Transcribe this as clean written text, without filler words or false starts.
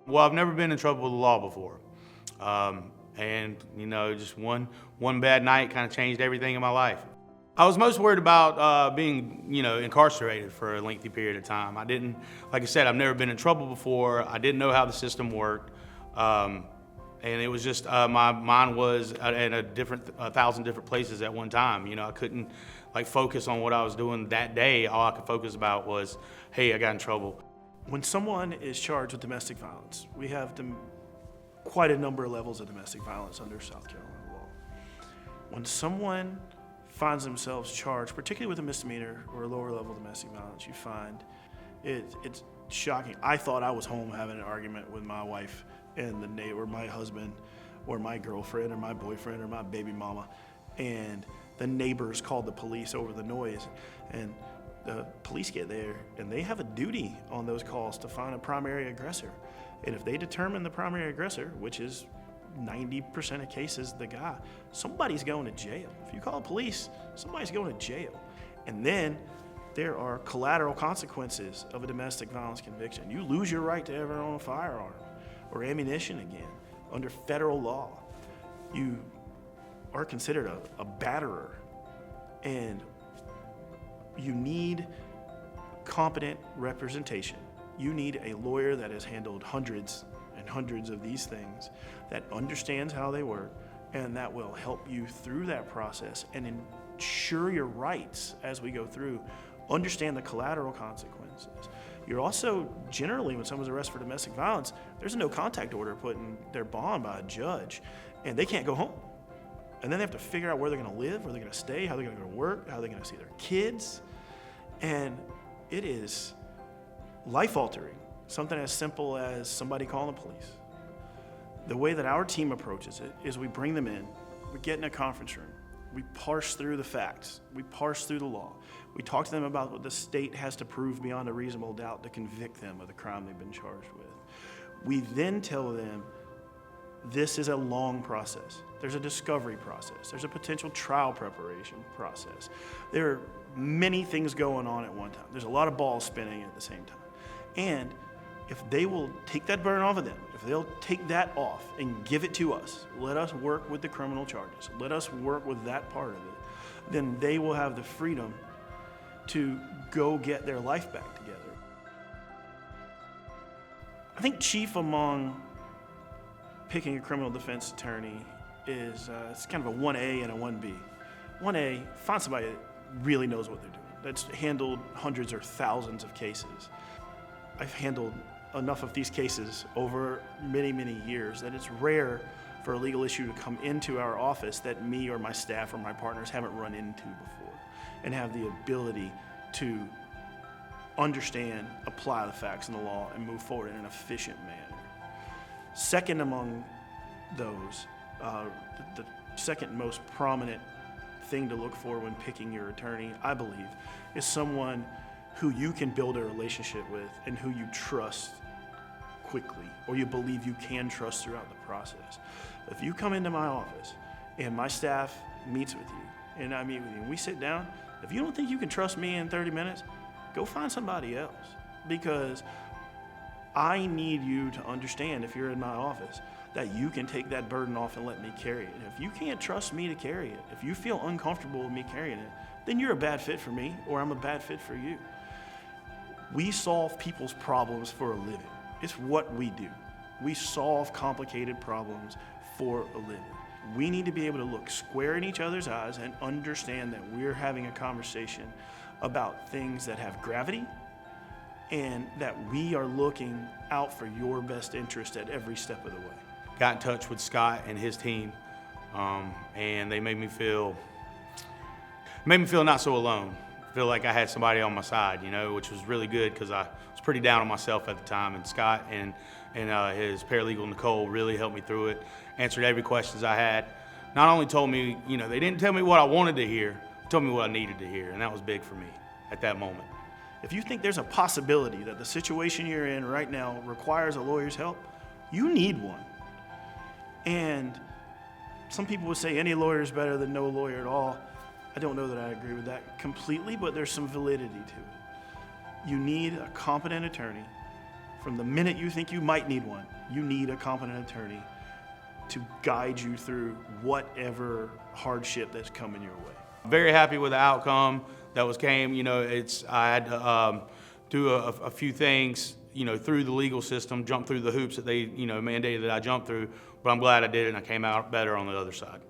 Well, I've never been in trouble with the law before. And, just one bad night kind of changed everything in my life. I was most worried about being, incarcerated for a lengthy period of time. Like I said, I've never been in trouble before. I didn't know how the system worked. And it was just, my mind was in a thousand different places at one time. I couldn't focus on what I was doing that day. All I could focus about was, hey, I got in trouble. When someone is charged with domestic violence, we have quite a number of levels of domestic violence under South Carolina law. When someone finds themselves charged, particularly with a misdemeanor or a lower level domestic violence, you find it's shocking. I thought I was home having an argument with my wife and the neighbor, my husband, or my girlfriend, or my boyfriend, or my baby mama, and the neighbors called the police over the noise, and the police get there, and they have a duty on those calls to find a primary aggressor. And if they determine the primary aggressor, which is 90% of cases the guy, somebody's going to jail. If you call the police, somebody's going to jail. And then there are collateral consequences of a domestic violence conviction. You lose your right to ever own a firearm or ammunition again. Under federal law, you are considered a batterer, and you need competent representation. You need a lawyer that has handled hundreds and hundreds of these things, that understands how they work, and that will help you through that process and ensure your rights as we go through. Understand the collateral consequences. You're also, generally, when someone's arrested for domestic violence, there's a no contact order put in their bond by a judge, and they can't go home. And then they have to figure out where they're going to live, where they're going to stay, how they're going to go to work, how they're going to see their kids. And it is life-altering, something as simple as somebody calling the police. The way that our team approaches it is we bring them in, we get in a conference room, we parse through the facts, we parse through the law, we talk to them about what the state has to prove beyond a reasonable doubt to convict them of the crime they've been charged with. We then tell them this is a long process. There's a discovery process. There's a potential trial preparation process. There are many things going on at one time. There's a lot of balls spinning at the same time. And if they will take that burden off of them, if they'll take that off and give it to us, let us work with the criminal charges, let us work with that part of it, then they will have the freedom to go get their life back together. I think chief among picking a criminal defense attorney is it's kind of a 1A and a 1B. 1A, find somebody that really knows what they're doing, that's handled hundreds or thousands of cases. I've handled enough of these cases over many, many years that it's rare for a legal issue to come into our office that me or my staff or my partners haven't run into before, and have the ability to understand, apply the facts in the law, and move forward in an efficient manner. Second among those, the second most prominent thing to look for when picking your attorney, I believe, is someone who you can build a relationship with and who you trust quickly, or you believe you can trust throughout the process. If you come into my office and my staff meets with you and I meet with you and we sit down, if you don't think you can trust me in 30 minutes, go find somebody else, because I need you to understand, if you're in my office, that you can take that burden off and let me carry it. And if you can't trust me to carry it, if you feel uncomfortable with me carrying it, then you're a bad fit for me, or I'm a bad fit for you. We solve people's problems for a living. It's what we do. We solve complicated problems for a living. We need to be able to look square in each other's eyes and understand that we're having a conversation about things that have gravity, and that we are looking out for your best interest at every step of the way. Got in touch with Scott and his team, and they made me feel not so alone. Feel like I had somebody on my side, which was really good, because I was pretty down on myself at the time. And Scott and his paralegal Nicole really helped me through it, answered every questions I had. Not only told me, they didn't tell me what I wanted to hear, they told me what I needed to hear, and that was big for me at that moment. If you think there's a possibility that the situation you're in right now requires a lawyer's help, you need one. And some people would say any lawyer is better than no lawyer at all. I don't know that I agree with that completely, but there's some validity to it. You need a competent attorney From the minute you think you might need one, you need a competent attorney to guide you through whatever hardship that's coming your way. Very happy with the outcome that came. You know, I had to do a few things, you know, through the legal system, jump through the hoops that they, you know, mandated that I jump through. But I'm glad I did it, and I came out better on the other side.